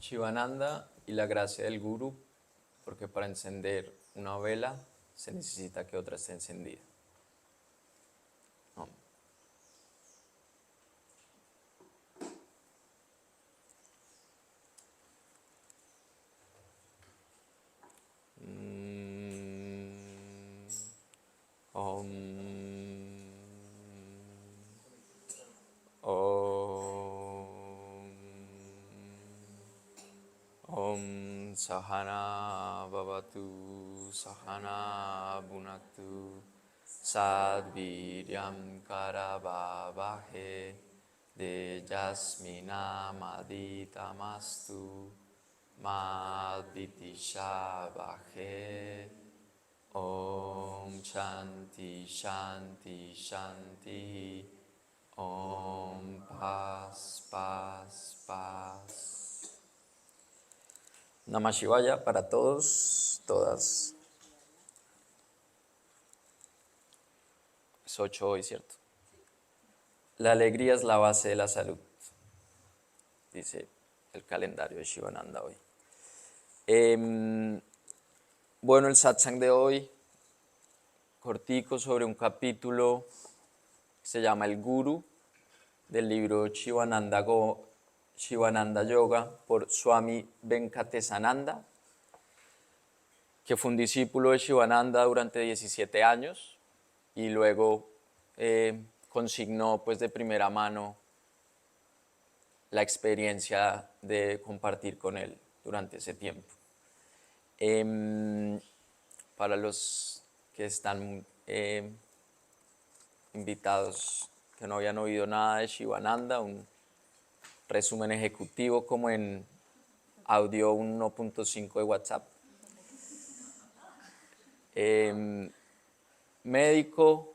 Shivananda y la gracia del Guru, porque para encender una vela se necesita que otra esté encendida. No. Om. Om. Om Sahana Bhavatu Sahana Bhunaktu Sadviryam Karavavahe Tejasmina Maditamastu Madvitishabhahe. Om Shanti Shanti Shanti. Om Paz Paz Paz. Namah Shivaya para todos, todas. Es 8 hoy, ¿cierto? La alegría es la base de la salud, dice el calendario de Shivananda hoy. Bueno, el satsang de hoy, cortico, sobre un capítulo que se llama El Guru, del libro Shivananda Yoga por Swami Venkatesananda, que fue un discípulo de Shivananda durante 17 años y luego consignó pues de primera mano la experiencia de compartir con él durante ese tiempo. Para los que están invitados que no habían oído nada de Shivananda, un resumen ejecutivo como en audio 1.5 de WhatsApp. Médico,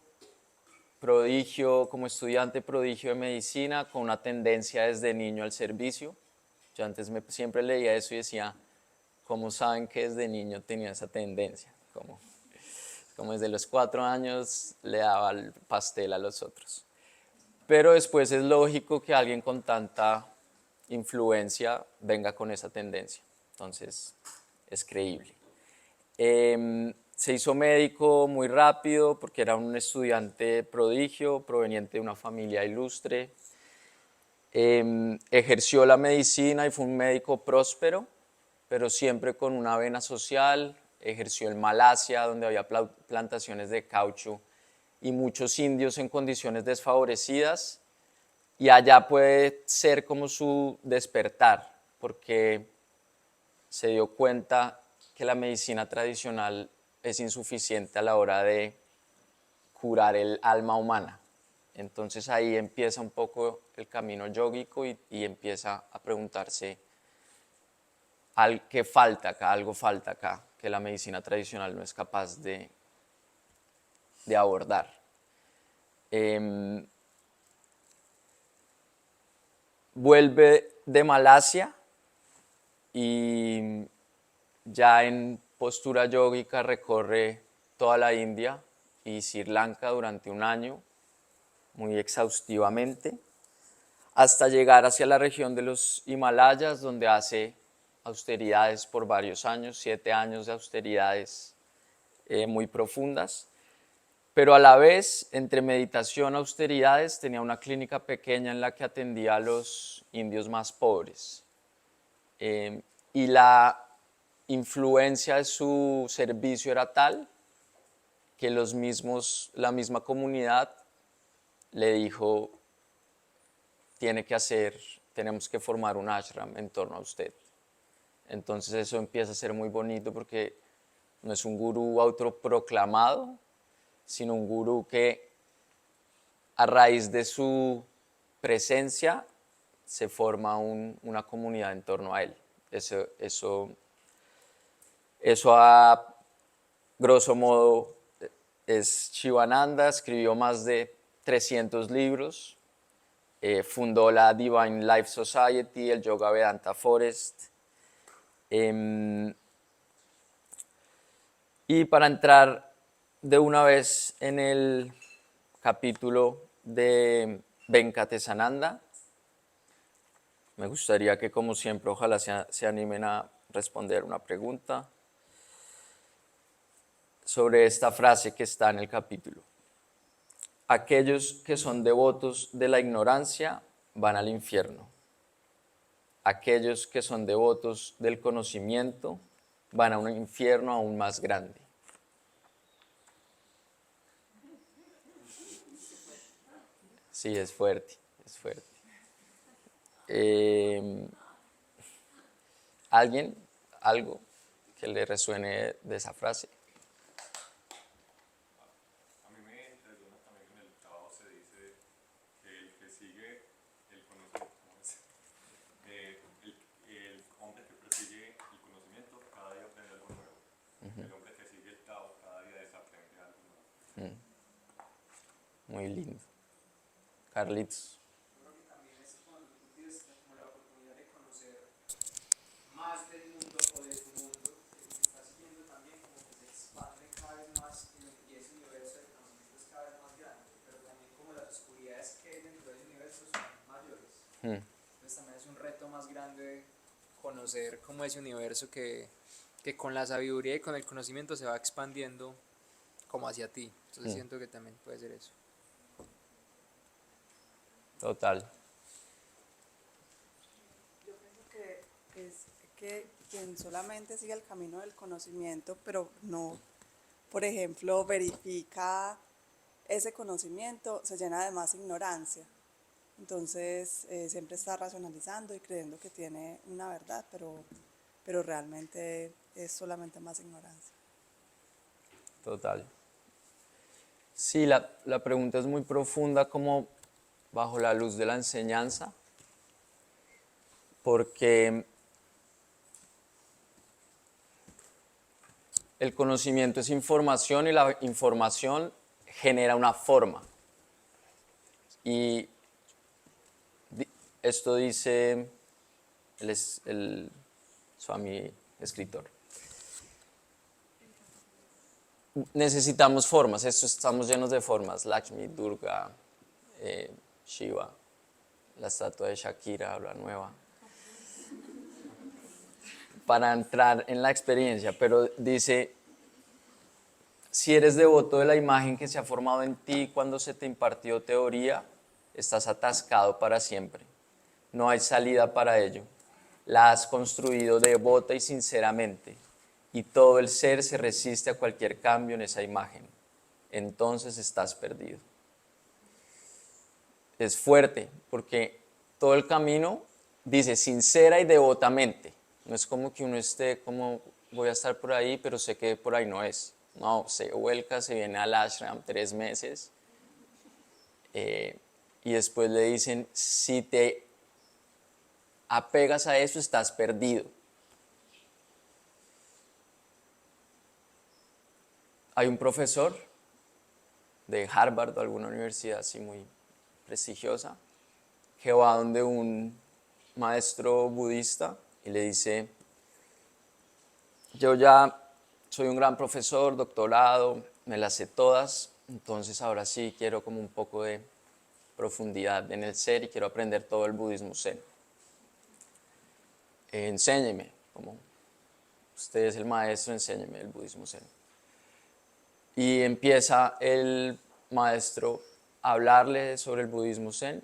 prodigio, como estudiante prodigio de medicina, con una tendencia desde niño al servicio. Yo antes siempre leía eso y decía, ¿cómo saben que desde niño tenía esa tendencia? Como desde los 4 años le daba el pastel a los otros. Pero después es lógico que alguien con tanta influencia venga con esa tendencia. Entonces, es creíble. Se hizo médico muy rápido porque era un estudiante prodigio, proveniente de una familia ilustre. Ejerció la medicina y fue un médico próspero, pero siempre con una vena social. Ejerció en Malasia, donde había plantaciones de caucho y muchos indios en condiciones desfavorecidas. Y allá puede ser como su despertar, porque se dio cuenta que la medicina tradicional es insuficiente a la hora de curar el alma humana. Entonces ahí empieza un poco el camino yógico y empieza a preguntarse qué falta acá, algo falta acá, que la medicina tradicional no es capaz de abordar. Vuelve de Malasia y ya en postura yógica recorre toda la India y Sri Lanka durante un año, muy exhaustivamente, hasta llegar hacia la región de los Himalayas, donde hace austeridades por varios años, 7 años de austeridades muy profundas. Pero a la vez, entre meditación y austeridades, tenía una clínica pequeña en la que atendía a los indios más pobres. Y la influencia de su servicio era tal que la misma comunidad le dijo, tenemos que formar un ashram en torno a usted. Entonces eso empieza a ser muy bonito porque no es un gurú autoproclamado, sino un gurú que a raíz de su presencia se forma una comunidad en torno a él. Eso a grosso modo es Shivananda. Escribió más de 300 libros, fundó la Divine Life Society, el Yoga Vedanta Forest. Y para entrar de una vez en el capítulo de Venkatesananda, Me gustaría que, como siempre, ojalá se animen a responder una pregunta sobre esta frase que está en el capítulo. Aquellos que son devotos de la ignorancia van al infierno. Aquellos que son devotos del conocimiento van a un infierno aún más grande. Sí, es fuerte, es fuerte. ¿Alguien? ¿Algo que le resuene de esa frase? A mí me resuena también en el Tao se dice que el que sigue el conocimiento, el hombre que persigue el conocimiento cada día aprende algo nuevo. El hombre que sigue el Tao cada día desaprende algo nuevo. Muy lindo. Carlitos. Yo creo que también es cuando tú tienes como la oportunidad de conocer más del mundo o de tu mundo, el que está siguiendo también como que se expande cada vez más y ese universo de conocimiento es cada vez más grande, pero también como las oscuridades que hay dentro de ese universo son mayores. Entonces también es un reto más grande conocer como ese universo que con la sabiduría y con el conocimiento se va expandiendo como hacia ti. Entonces siento que también puede ser eso. Total. Yo pienso que es que quien solamente sigue el camino del conocimiento, pero no, por ejemplo, verifica ese conocimiento, se llena de más ignorancia. Entonces, siempre está racionalizando y creyendo que tiene una verdad, pero realmente es solamente más ignorancia. Total. Sí, la pregunta es muy profunda, como bajo la luz de la enseñanza, porque el conocimiento es información y la información genera una forma. Y esto dice el Swami escritor. Necesitamos formas, estamos llenos de formas. Lakshmi, Durga, Shiva, la estatua de Shakira, la nueva, para entrar en la experiencia, pero dice, si eres devoto de la imagen que se ha formado en ti cuando se te impartió teoría, estás atascado para siempre. No hay salida para ello. La has construido devota y sinceramente, y todo el ser se resiste a cualquier cambio en esa imagen. Entonces estás perdido. Es fuerte, porque todo el camino dice sincera y devotamente. No es como que uno esté como, voy a estar por ahí, pero sé que por ahí no es. No, se vuelca, se viene al ashram 3 meses, y después le dicen, si te apegas a eso, estás perdido. Hay un profesor de Harvard o alguna universidad así muy prestigiosa que va donde un maestro budista y le dice, yo ya soy un gran profesor, doctorado, me las sé todas, entonces ahora sí quiero como un poco de profundidad en el ser y quiero aprender todo el budismo zen. Enséñeme, como usted es el maestro, enséñeme el budismo zen. Y empieza el maestro a hablarle sobre el budismo zen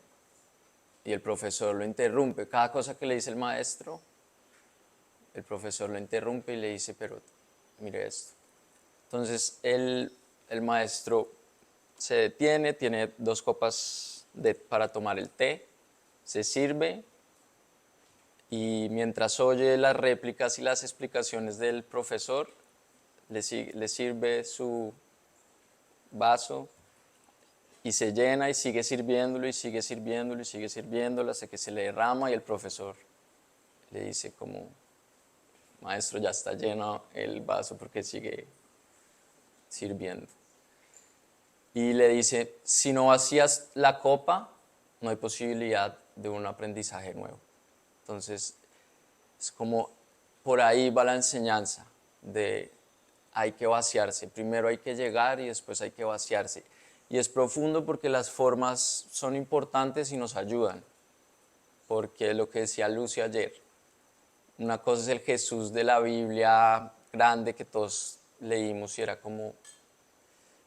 y el profesor lo interrumpe. Cada cosa que le dice el maestro, el profesor lo interrumpe y le dice, pero mire esto. Entonces el maestro se detiene, tiene 2 copas para tomar el té, se sirve y mientras oye las réplicas y las explicaciones del profesor, le sirve su vaso y se llena y sigue sirviéndolo y sigue sirviéndolo y sigue sirviéndolo hasta que se le derrama y el profesor le dice como, maestro, ya está lleno el vaso porque sigue sirviendo. Y le dice, si no vacías la copa, no hay posibilidad de un aprendizaje nuevo. Entonces, es como por ahí va la enseñanza de hay que vaciarse. Primero hay que llegar y después hay que vaciarse. Y es profundo porque las formas son importantes y nos ayudan. porque lo que decía Lucio ayer, una cosa es el Jesús de la Biblia grande que todos leímos y era como,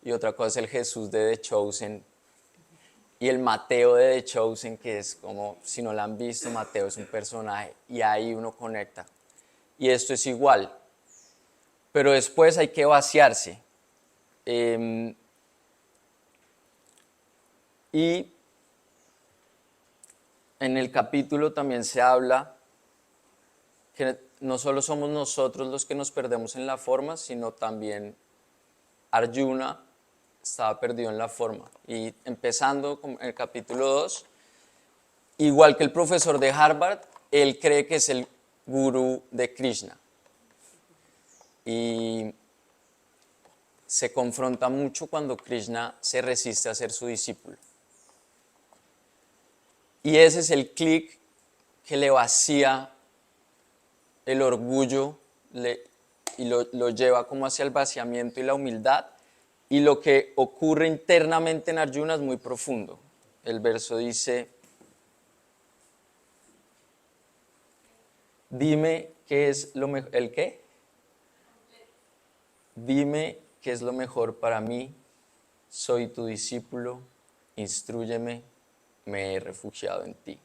y otra cosa es el Jesús de The Chosen y el Mateo de The Chosen, que es como, si no lo han visto, Mateo es un personaje y ahí uno conecta. Y esto es igual, pero después hay que vaciarse. Y en el capítulo también se habla que no solo somos nosotros los que nos perdemos en la forma, sino también Arjuna estaba perdido en la forma. Y empezando con el capítulo 2, igual que el profesor de Harvard, él cree que es el gurú de Krishna. Y se confronta mucho cuando Krishna se resiste a ser su discípulo. Y ese es el clic que le vacía el orgullo y lo lleva como hacia el vaciamiento y la humildad. Y lo que ocurre internamente en Arjuna es muy profundo. El verso dice, dime qué es lo mejor, ¿el qué? Dime qué es lo mejor para mí, soy tu discípulo, instrúyeme, me he refugiado en ti.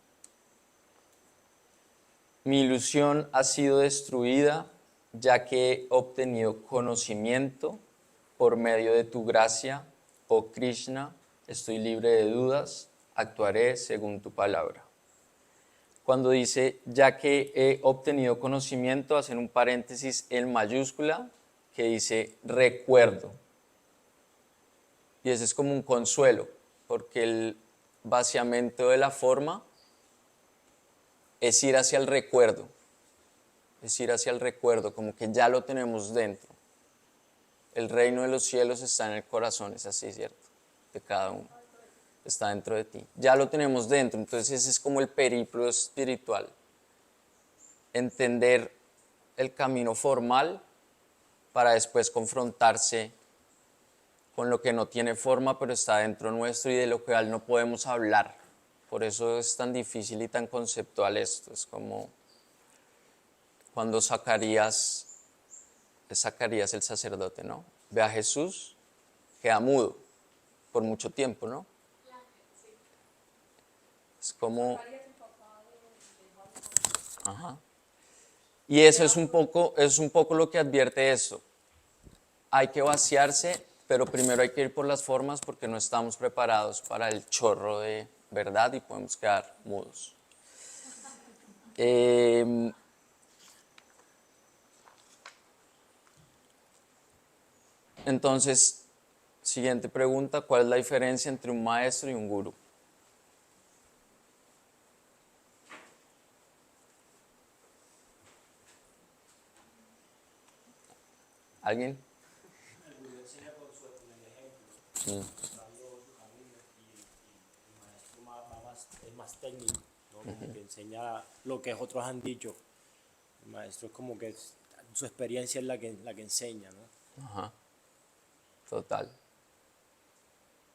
Mi ilusión ha sido destruida, ya que he obtenido conocimiento por medio de tu gracia, oh Krishna, estoy libre de dudas, actuaré según tu palabra. Cuando dice, ya que he obtenido conocimiento, hacen un paréntesis en mayúscula que dice, recuerdo. Y ese es como un consuelo, porque el vaciamiento de la forma es ir hacia el recuerdo, como que ya lo tenemos dentro. El reino de los cielos está en el corazón, es así, ¿cierto? De cada uno. Está dentro de ti. Ya lo tenemos dentro, entonces ese es como el periplo espiritual. Entender el camino formal para después confrontarse con lo que no tiene forma, pero está dentro nuestro y de lo cual no podemos hablar. Por eso es tan difícil y tan conceptual esto. Es como cuando Zacarías el sacerdote, ¿no? Ve a Jesús, queda mudo por mucho tiempo, ¿no? Es como... Ajá. Y eso es un poco lo que advierte eso. Hay que vaciarse, pero primero hay que ir por las formas porque no estamos preparados para el chorro de verdad y podemos quedar mudos. Entonces, siguiente pregunta, ¿cuál es la diferencia entre un maestro y un gurú? ¿Alguien? El gurú enseña con el ejemplo, mostrando su camino y el maestro es más técnico, ¿no? Como que enseña lo que otros han dicho. El maestro es como que su experiencia es la que enseña, ¿no? Ajá, total.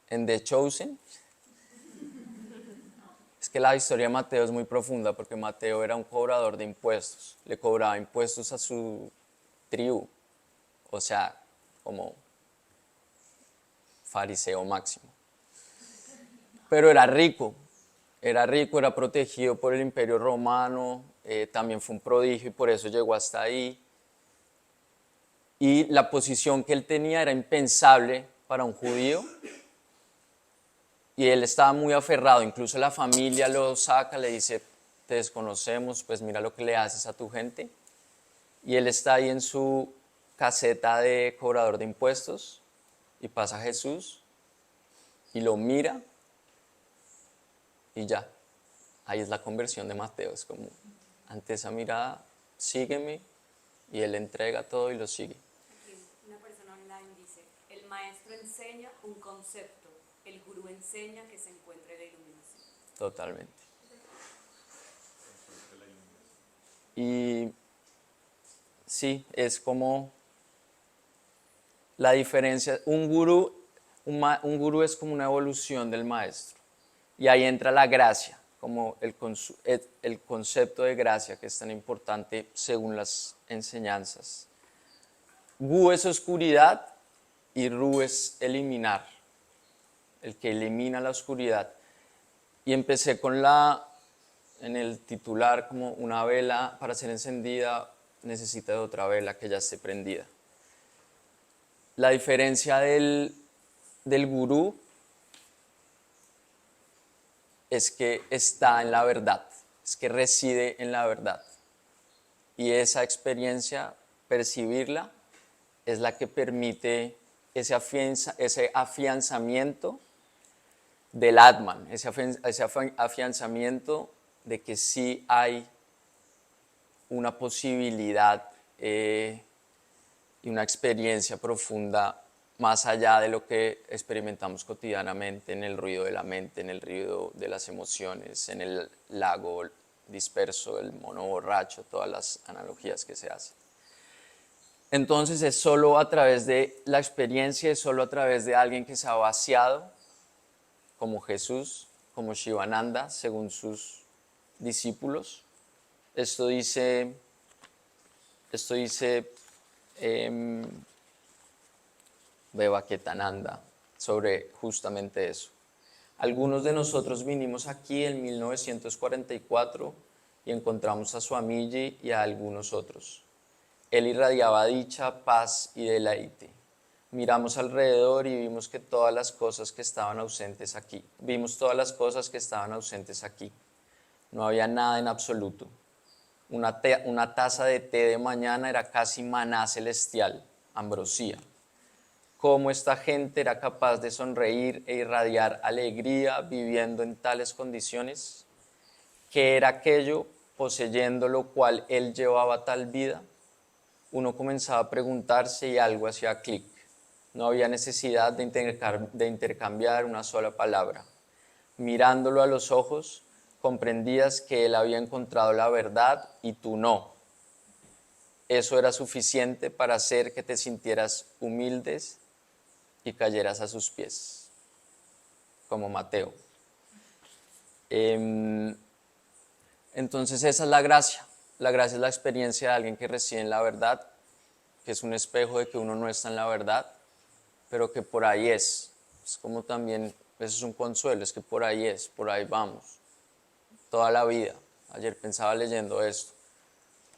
En The Chosen, es que la historia de Mateo es muy profunda porque Mateo era un cobrador de impuestos, le cobraba impuestos a su tribu, o sea, como fariseo máximo. Pero era protegido por el Imperio Romano, también fue un prodigio y por eso llegó hasta ahí. Y la posición que él tenía era impensable para un judío y él estaba muy aferrado, incluso la familia lo saca, le dice, te desconocemos, pues mira lo que le haces a tu gente. Y él está ahí en su caseta de cobrador de impuestos y pasa Jesús y lo mira y ya, ahí es la conversión de Mateo, es como ante esa mirada, sígueme, y él entrega todo y lo sigue. Aquí una persona online dice, el maestro enseña un concepto, el gurú enseña que se encuentre la iluminación. Totalmente. Y sí, es como la diferencia, un gurú es como una evolución del maestro. Y ahí entra la gracia, como el concepto de gracia que es tan importante según las enseñanzas. Gu es oscuridad y Ru es eliminar, el que elimina la oscuridad. Y empecé en el titular, como una vela para ser encendida necesita de otra vela que ya esté prendida. La diferencia del gurú es que está en la verdad, es que reside en la verdad. Y esa experiencia, percibirla, es la que permite ese afianzamiento del Atman, ese afianzamiento de que sí hay una posibilidad y una experiencia profunda más allá de lo que experimentamos cotidianamente en el ruido de la mente, en el ruido de las emociones, en el lago disperso, el mono borracho, todas las analogías que se hacen. Entonces es solo a través de la experiencia, es solo a través de alguien que se ha vaciado, como Jesús, como Shivananda, según sus discípulos. Esto dice Vivekananda sobre justamente eso. Algunos de nosotros vinimos aquí en 1944 y encontramos a Swamiji y a algunos otros. Él irradiaba dicha, paz y deleite. Miramos alrededor y vimos que todas las cosas que estaban ausentes aquí. No había nada en absoluto. Una taza de té de mañana era casi maná celestial, ambrosía. Cómo esta gente era capaz de sonreír e irradiar alegría viviendo en tales condiciones. ¿Qué era aquello poseyendo lo cual él llevaba tal vida? Uno comenzaba a preguntarse y algo hacía clic. No había necesidad de intercambiar una sola palabra. Mirándolo a los ojos, comprendías que él había encontrado la verdad y tú no. Eso era suficiente para hacer que te sintieras humildes y cayeras a sus pies, como Mateo. Entonces esa es la gracia. La gracia es la experiencia de alguien que reside en la verdad, que es un espejo de que uno no está en la verdad, pero que por ahí es. Es como también, eso es un consuelo, es que por ahí vamos, toda la vida. Ayer pensaba leyendo esto,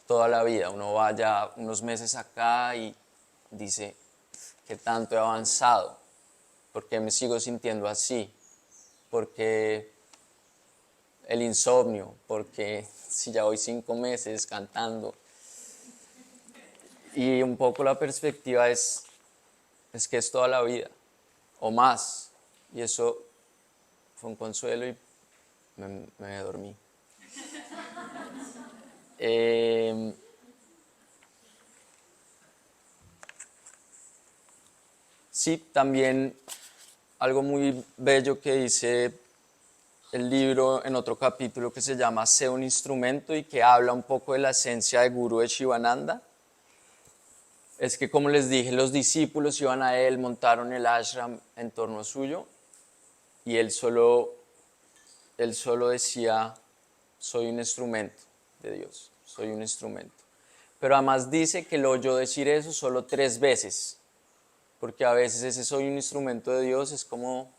toda la vida. Uno va ya unos meses acá y dice, ¿qué tanto he avanzado? ¿Por qué me sigo sintiendo así? ¿Por qué el insomnio? ¿Por qué si ya voy 5 meses cantando? Y un poco la perspectiva es que es toda la vida, o más. Y eso fue un consuelo y me dormí. Sí, también algo muy bello que dice el libro en otro capítulo que se llama Sé un instrumento y que habla un poco de la esencia de Gurú de Shivananda. Es que, como les dije, los discípulos iban a él, montaron el ashram en torno suyo y él solo decía, soy un instrumento de Dios, soy un instrumento. Pero además dice que lo oyó decir eso solo 3 veces, porque a veces ese soy un instrumento de Dios es como,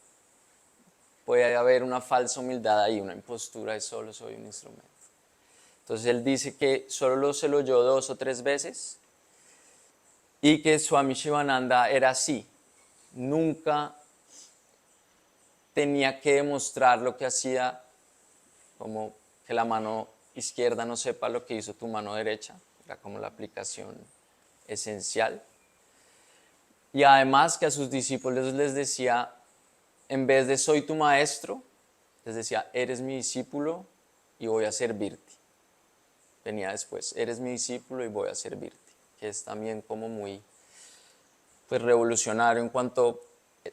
puede haber una falsa humildad ahí, una impostura de solo soy un instrumento. Entonces él dice que solo se lo oyó 2 o 3 veces y que Swami Shivananda era así, nunca tenía que demostrar lo que hacía, como que la mano izquierda no sepa lo que hizo tu mano derecha, era como la aplicación esencial. Y además que a sus discípulos les decía, en vez de soy tu maestro, les decía, eres mi discípulo y voy a servirte. Venía después, eres mi discípulo y voy a servirte, que es también como muy revolucionario en cuanto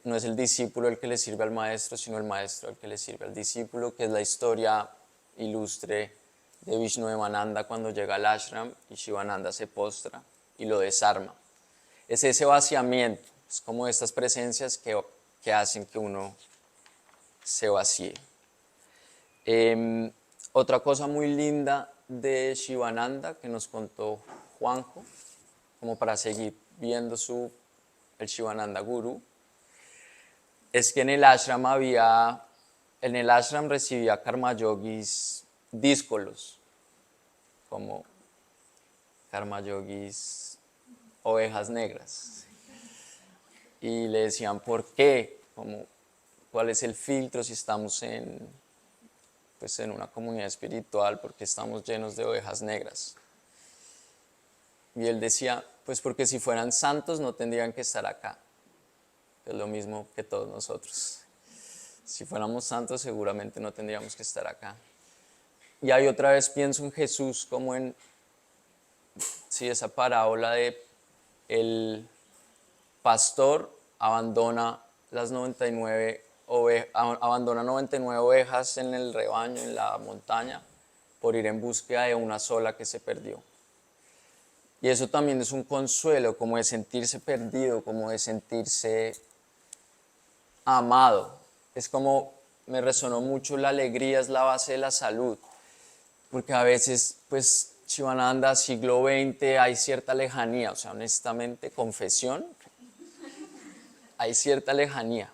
no es el discípulo el que le sirve al maestro, sino el maestro el que le sirve al discípulo, que es la historia ilustre de Vishnudevananda cuando llega al ashram y Shivananda se postra y lo desarma. Es ese vaciamiento, es como estas presencias que hacen que uno se vacíe. Otra cosa muy linda de Shivananda que nos contó Juanjo, como para seguir viendo el Shivananda Guru, es que en el ashram recibía karma yogis díscolos, como karma yogis ovejas negras. Y le decían, ¿por qué? Como, ¿cuál es el filtro si estamos en una comunidad espiritual? Porque estamos llenos de ovejas negras. Y él decía, pues porque si fueran santos no tendrían que estar acá. Es lo mismo que todos nosotros. Si fuéramos santos seguramente no tendríamos que estar acá. Y ahí otra vez pienso en Jesús como en esa parábola de el pastor abandona 99 ovejas en el rebaño, en la montaña, por ir en búsqueda de una sola que se perdió. Y eso también es un consuelo, como de sentirse perdido, como de sentirse amado. Es como, me resonó mucho, la alegría es la base de la salud, porque a veces, pues, Shivananda, siglo XX, hay cierta lejanía, o sea, honestamente, confesión, hay cierta lejanía,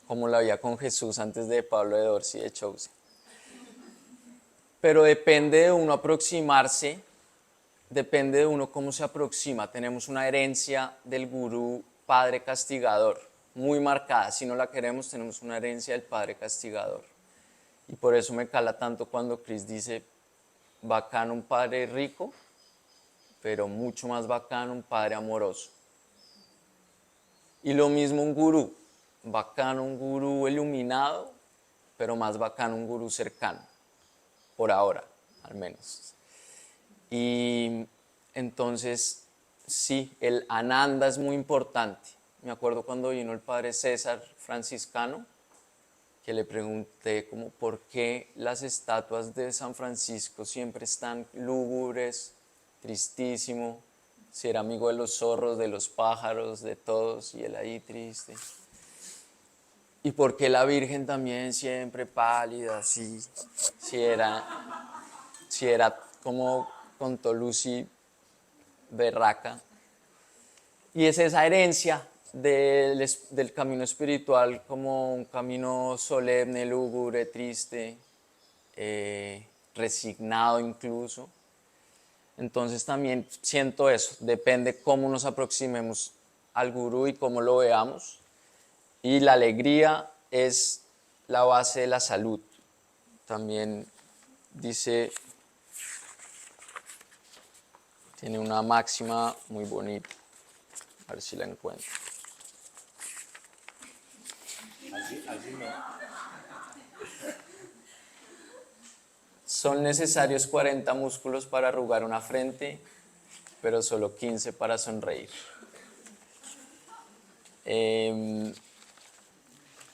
como la había con Jesús antes de Pablo de Dorsey de Chouse. Pero depende de uno aproximarse, depende de uno cómo se aproxima. Tenemos una herencia del gurú padre castigador, muy marcada. Si no la queremos, tenemos una herencia del padre castigador. Y por eso me cala tanto cuando Chris dice, bacano un padre rico, pero mucho más bacano un padre amoroso. Y lo mismo un gurú, bacano un gurú iluminado, pero más bacano un gurú cercano, por ahora, al menos. Y entonces, sí, el Ananda es muy importante. Me acuerdo cuando vino el padre César franciscano, que le pregunté como por qué las estatuas de San Francisco siempre están lúgubres, tristísimo, si era amigo de los zorros, de los pájaros, de todos, y él ahí triste. Y por qué la Virgen también siempre pálida, si era como con Toluci berraca. Y es esa herencia del camino espiritual como un camino solemne, lúgubre, triste, resignado incluso. Entonces también siento eso, depende cómo nos aproximemos al gurú y cómo lo veamos. Y la alegría es la base de la salud. También dice, tiene una máxima muy bonita, a ver si la encuentro. Allí no. Son necesarios 40 músculos para arrugar una frente, pero solo 15 para sonreír.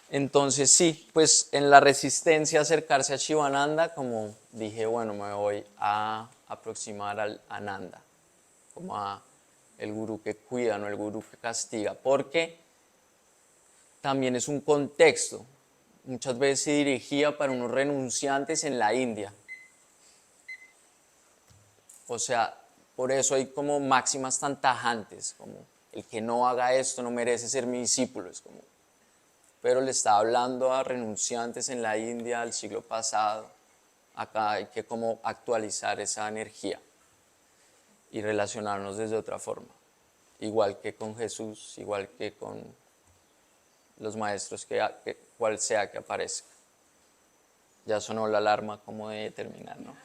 Entonces sí, pues en la resistencia a acercarse a Shivananda, como dije, bueno, me voy a aproximar al Ananda, como a el gurú que cuida, no el gurú que castiga, porque también es un contexto. Muchas veces se dirigía para unos renunciantes en la India. O sea, por eso hay como máximas tan tajantes, como el que no haga esto no merece ser mi discípulo. Es como, pero le está hablando a renunciantes en la India del siglo pasado. Acá hay que como actualizar esa energía y relacionarnos desde otra forma. Igual que con Jesús, igual que con los maestros, cual sea que aparezca. Ya sonó la alarma como de terminar, ¿no?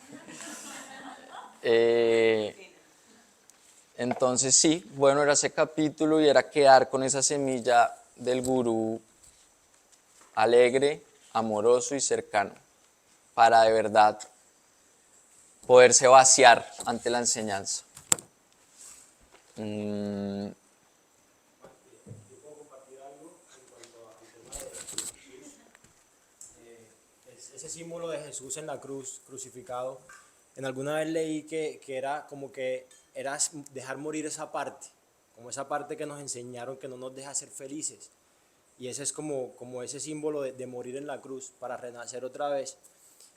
Entonces sí, bueno, era ese capítulo y era quedar con esa semilla del gurú alegre, amoroso y cercano, para de verdad poderse vaciar ante la enseñanza. Yo puedo compartir algo en cuanto al tema de Jesús. Ese símbolo de Jesús en la cruz, crucificado. En alguna vez leí que era como que era dejar morir esa parte, como esa parte que nos enseñaron que no nos deja ser felices. Y ese es como ese símbolo de morir en la cruz para renacer otra vez.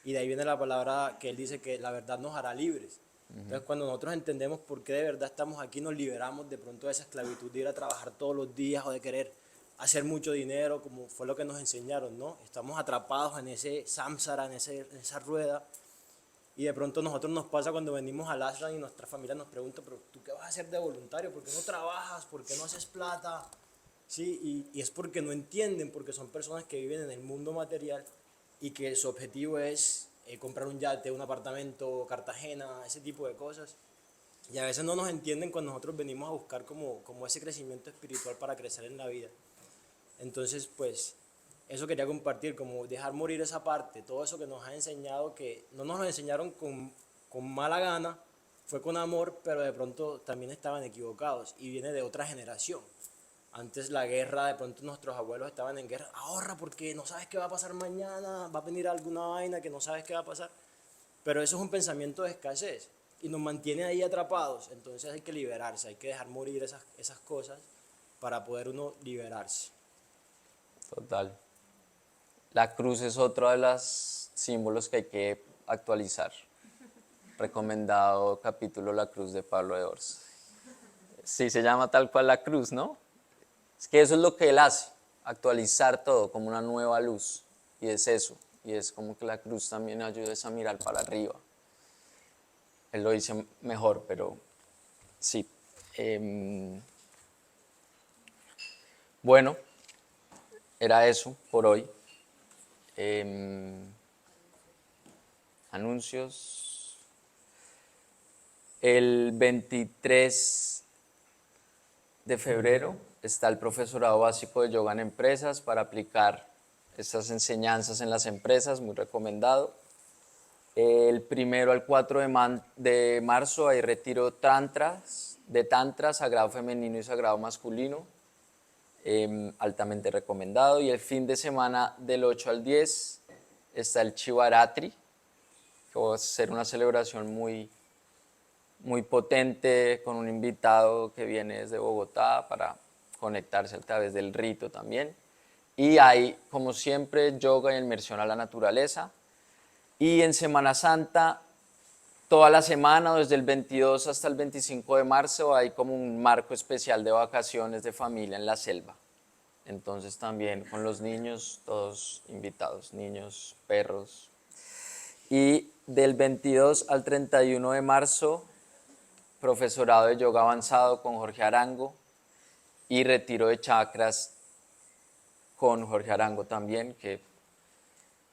Y de ahí viene la palabra que él dice que la verdad nos hará libres. Entonces, cuando nosotros entendemos por qué de verdad estamos aquí, nos liberamos de pronto de esa esclavitud de ir a trabajar todos los días o de querer hacer mucho dinero, como fue lo que nos enseñaron, ¿no? Estamos atrapados en ese samsara, en esa rueda. Y de pronto a nosotros nos pasa cuando venimos al ashram y nuestra familia nos pregunta, pero ¿tú qué vas a hacer de voluntario? ¿Por qué no trabajas? ¿Por qué no haces plata? Sí, y es porque no entienden, porque son personas que viven en el mundo material y que su objetivo es comprar un yate, un apartamento, Cartagena, ese tipo de cosas. Y a veces no nos entienden cuando nosotros venimos a buscar como ese crecimiento espiritual para crecer en la vida. Entonces, pues, eso quería compartir, como dejar morir esa parte, todo eso que nos ha enseñado, que no nos lo enseñaron con mala gana, fue con amor, pero de pronto también estaban equivocados y viene de otra generación. Antes la guerra, de pronto nuestros abuelos estaban en guerra, ahorra porque no sabes qué va a pasar mañana, va a venir alguna vaina que no sabes qué va a pasar. Pero eso es un pensamiento de escasez y nos mantiene ahí atrapados. Entonces hay que liberarse, hay que dejar morir esas cosas para poder uno liberarse. Total. La cruz es otro de los símbolos que hay que actualizar. Recomendado capítulo La Cruz de Pablo de Ors. Sí, se llama tal cual la cruz, ¿no? Es que eso es lo que él hace, actualizar todo como una nueva luz. Y es eso. Y es como que la cruz también ayuda a mirar para arriba. Él lo dice mejor, pero sí. Bueno, era eso por hoy. Anuncios. El 23 de febrero está el profesorado básico de yoga en empresas para aplicar estas enseñanzas en las empresas, muy recomendado. El 1 al 4 de marzo hay retiro de tantra, sagrado femenino y sagrado masculino, altamente recomendado. Y el fin de semana del 8 al 10 está el Chivaratri, que va a ser una celebración muy potente con un invitado que viene desde Bogotá para conectarse a través del rito también. Y hay, como siempre, yoga y inmersión a la naturaleza. Y en Semana Santa, toda la semana, desde el 22 hasta el 25 de marzo, hay como un marco especial de vacaciones de familia en la selva. Entonces también con los niños, todos invitados, niños, perros. Y del 22 al 31 de marzo, profesorado de yoga avanzado con Jorge Arango y retiro de chakras con Jorge Arango también, que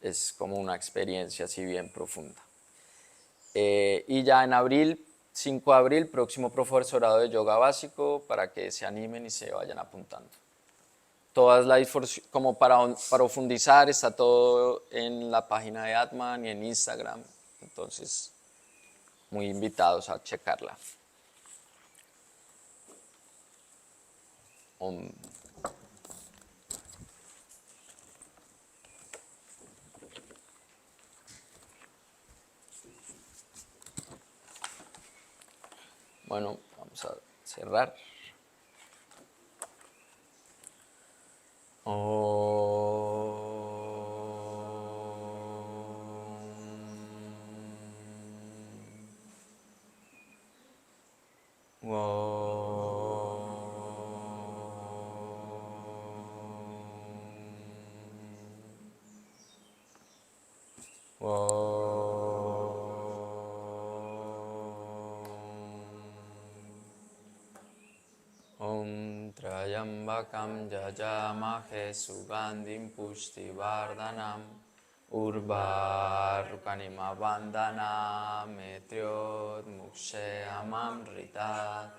es como una experiencia así bien profunda. Y ya en abril, 5 de abril, próximo profesorado de yoga básico para que se animen y se vayan apuntando. Todas las, como para profundizar, está todo en la página de Atman y en Instagram, entonces muy invitados a checarla. Bueno, vamos a cerrar. Om Trayambakam Jajamahe Sugandhim Pushtivardhanam Urvarrukanima Vandana Metriot Mukshe Amamritat.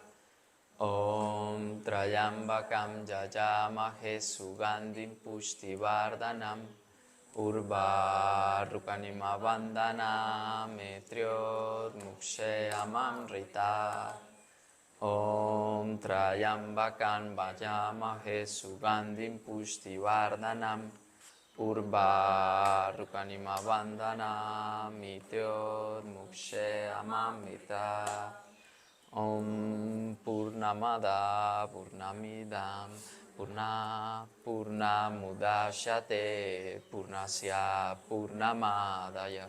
Om Trayambakam Jajamahe Sugandhim Pushtivardhanam Urvarrukanima Vandana Metriot Mukshe Amamritat. Om Trayambakan Vajamahe Sugandhim Pushtivardhanam Urvarrukanima Vandana Mityot Mukshe Amamrita. Om Purnamada Purnamidam Purnamudachyate Purnasya Purnamadaya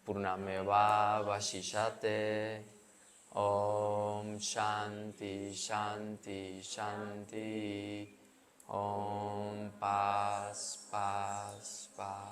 Purnameva Vashishate. Om Shanti Shanti Shanti. Om Paz Paz Paz.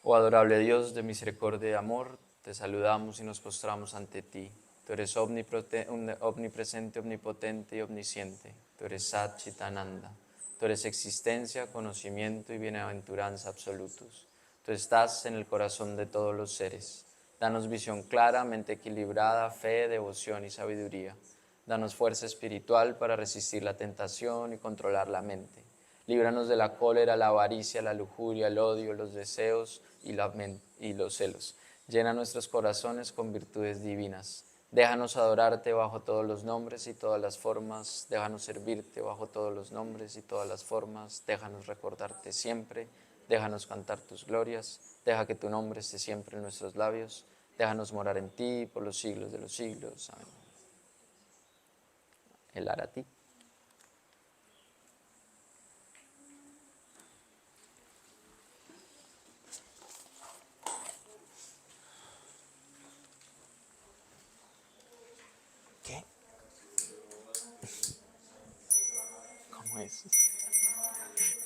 Oh adorable Dios de misericordia y amor, te saludamos y nos postramos ante ti. Tú eres omnipresente, omnipotente y omnisciente. Tú eres Sat Chitananda. Tú eres existencia, conocimiento y bienaventuranza absolutos. Tú estás en el corazón de todos los seres. Danos visión clara, mente equilibrada, fe, devoción y sabiduría. Danos fuerza espiritual para resistir la tentación y controlar la mente. Líbranos de la cólera, la avaricia, la lujuria, el odio, los deseos y los celos. Llena nuestros corazones con virtudes divinas. Déjanos adorarte bajo todos los nombres y todas las formas. Déjanos servirte bajo todos los nombres y todas las formas. Déjanos recordarte siempre. Déjanos cantar tus glorias. Deja que tu nombre esté siempre en nuestros labios. Déjanos morar en ti por los siglos de los siglos. Amén. El Arati. ¿Qué? ¿Cómo es?